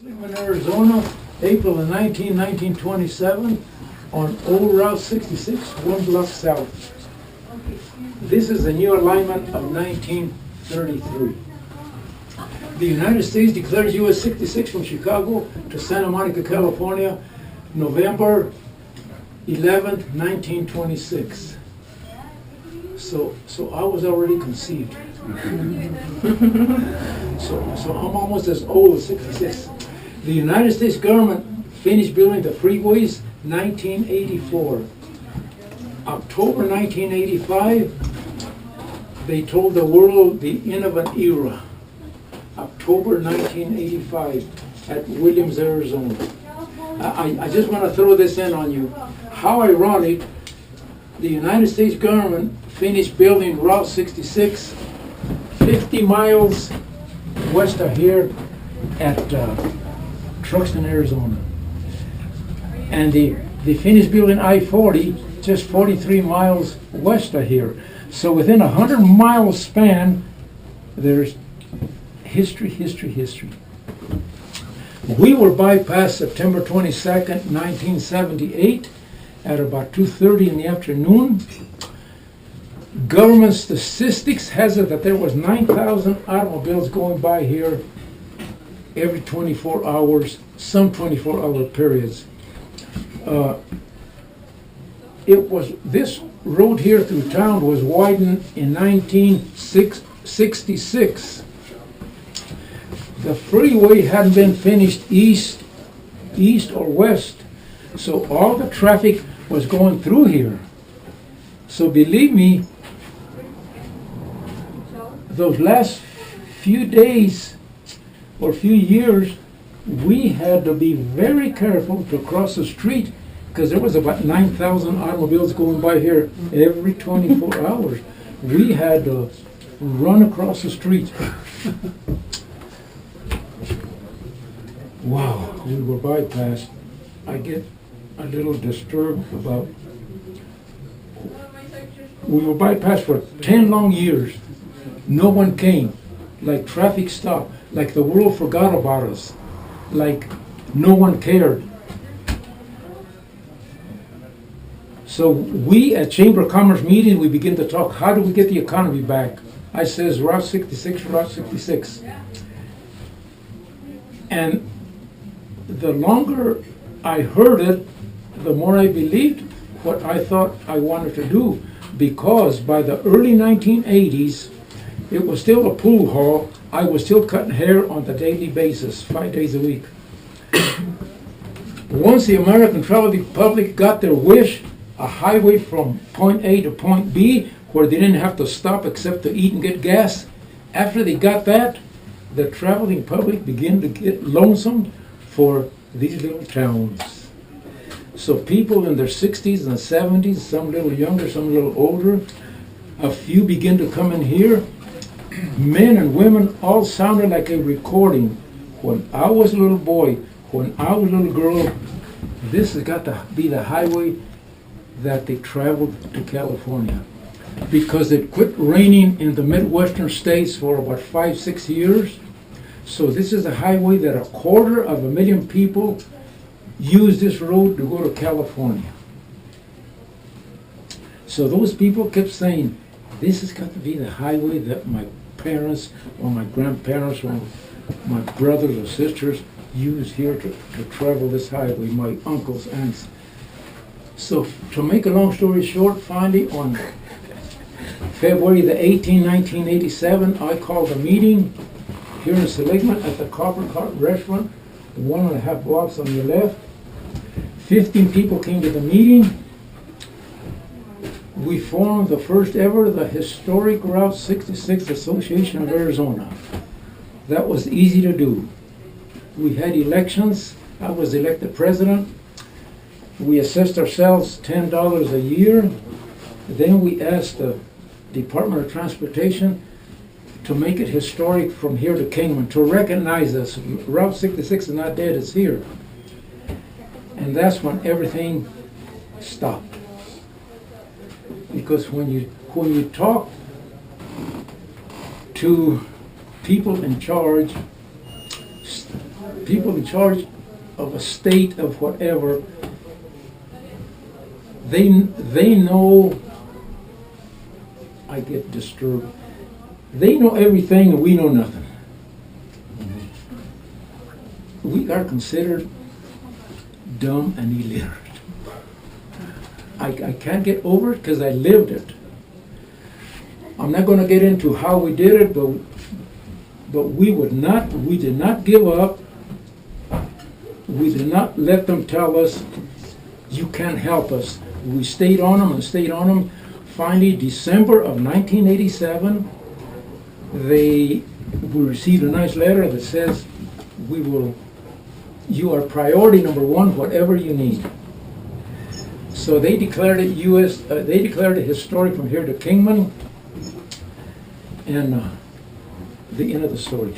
In Arizona, April the 19th, 1927, on old Route 66, one block south. This is the new alignment of 1933. The United States declares US 66 from Chicago to Santa Monica, California, November 11th, 1926. So I was already conceived. so I'm almost as old as 66. The United States government finished building the freeways 1984. October 1985, they told the world the end of an era. October 1985 at Williams, Arizona. I just want to throw this in on you. How ironic, the United States government finished building Route 66 50 miles west of here at Truxton, Arizona. And they finished building I-40 just 43 miles west of here. So within a 100-mile span, there's history, history, history. We were bypassed September 22nd, 1978 at about 2:30 in the afternoon. Government statistics has it that there was 9,000 automobiles going by here every 24 hours, some 24-hour periods. This road here through town was widened in 1966. The freeway hadn't been finished east or west, so all the traffic was going through here. So believe me, those last few days or few years, we had to be very careful to cross the street because there was about 9,000 automobiles going by here every 24 hours. We had to run across the street. Wow, we were bypassed. I get a little disturbed about. We were bypassed for 10 long years. No one came. Like traffic stopped. Like the world forgot about us. Like no one cared. So we at Chamber of Commerce meeting, we begin to talk, how do we get the economy back? I says Route 66, Route 66. And the longer I heard it, the more I believed what I thought I wanted to do, because by the early 1980s, it was still a pool hall. I was still cutting hair on the daily basis, 5 days a week. Once the American traveling public got their wish, a highway from point A to point B, where they didn't have to stop except to eat and get gas, after they got that, the traveling public began to get lonesome for these little towns. So people in their 60s and 70s, some a little younger, some a little older, a few begin to come in here. Men and women all sounded like a recording. When I was a little boy, when I was a little girl, this has got to be the highway that they traveled to California. Because it quit raining in the Midwestern states for about 5-6 years. So this is a highway that 250,000 people use this road to go to California. So those people kept saying, this has got to be the highway that my parents or my grandparents or my brothers or sisters used here to travel this highway, my uncles, aunts. So to make a long story short, finally on February the 18th, 1987, I called a meeting here in Seligman at the Copper Cart Restaurant, 1.5 blocks on your left. 15 people came to the meeting. We formed the first ever, the Historic Route 66 Association of Arizona. That was easy to do. We had elections. I was elected president. We assessed ourselves $10 a year. Then we asked the Department of Transportation to make it historic from here to Kingman, to recognize us. Route 66 is not dead, it's here. And that's when everything stopped. Because when you talk to people in charge, people in charge of a state of whatever, they know, I get disturbed, they know everything and we know nothing. We are considered dumb and illiterate. I can't get over it because I lived it. I'm not going to get into how we did it, but we did not give up. We did not let them tell us, you can't help us. We stayed on them and stayed on them. Finally, December of 1987, we received a nice letter that says, you are priority number one, whatever you need. So they declared it they declared it historic from here to Kingman, and the end of the story.